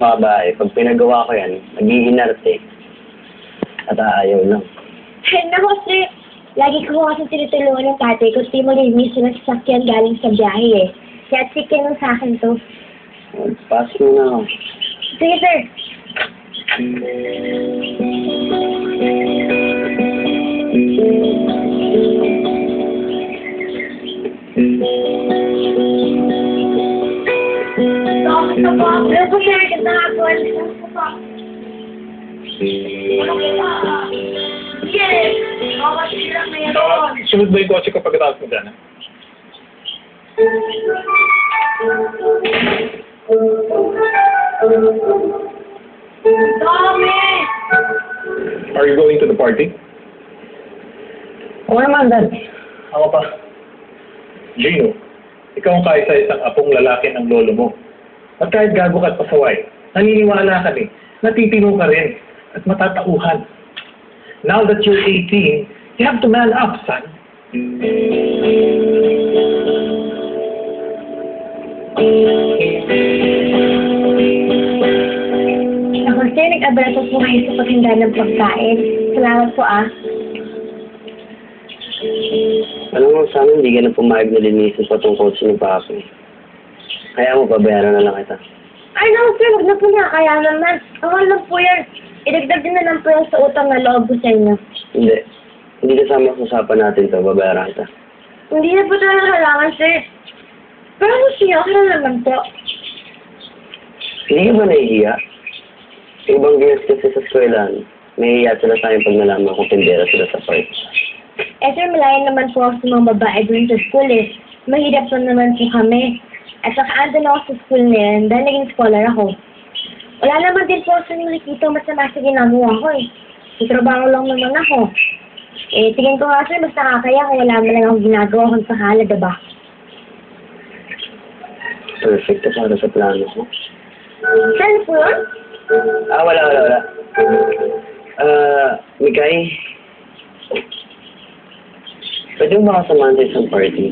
Mga babae, pag pinagawa ko yan, nag-iinarte. At aayaw lang. Naku, sir. Lagi ko kasi tinutulungan ng tatay ko. Di mo rin miss na sasakyan galing sa biyahe eh. Kaya chicken lang sa akin to. Pass mo na ako. Sige, sir. Hello po, sir. Ganda nga po. Yes! Makasira na yan. Sunod ba yung kotse ko pagkatapos mo dyan? Dami! Are you going to the party? Oo naman, Dad. Ako pa. Gino, ikaw ang kaisa-isang apong lalaki ng lolo mo. At kahit gago ka at pasaway, naniniwala ka rin, natitino ka rin, at matatauhan. Now that you're 18, you have to man up, son. Ako, sir. Nag-abraso po kayo sa paghanda ng pagkain. Salamat po, ah. Alam mo, sana hindi ka na pumayag na linisin pa tong kotse ni Papa. Kaya mo, pabayaran na lang kita. Ay, no, sir. Huwag na po niya. Kaya naman. Ang lang po yan. Idagdag din na lang po yan sa utang na loob ko sa inyo. Hindi. Hindi kasama sa usapan natin to, babayaran kita. Hindi na po talaga kailangan, sir. Pero ano siya? Okay na naman po. Hindi ka ba nahihiya? Yung ibang girls kasi sa eskwelahan, nahihiya sila sa akin pag nalaman kung tindera sila sa park. Eh, sir, malayan naman po ako sa mga babae dun sa school, eh. Mahirap pa naman po kami. At saka andun ako sa school na yan dahil naging scholar ako. Wala naman din po ako sa nakikita masama sa ginagawa ko, eh. Trabaho lang naman ako. Eh, tingin ko nga, sir, basta kakaya kung wala mo lang ako ginagawa kung sakala, diba? Perfect para sa plano mo. Saan po yun? Wala. Mikay, pwede mo ba kasamahan sa isang party?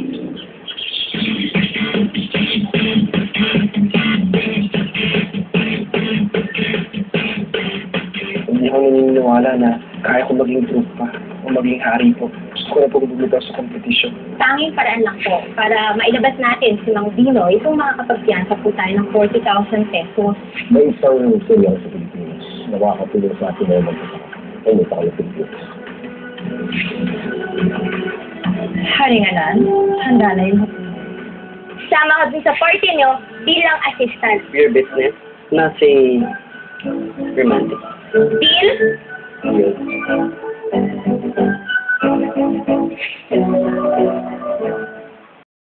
Hindi ako naniniwala na kaya ko maging group pa o maging hari po. Gusto ko na po bumitaw sa competition. Tanging paraan lang po para mailabas natin si Mang Dino itong makakapagpiyansa po tayo ng 40,000 pesos. May isang silang sa Pilipinas na makakatulong sa atin na magkasama. Ay, may pakalapit. Haringanan, handa na yun. Sama ka din sa party niyo bilang assistant. Your business? Nothing romantic. Deal? Yun.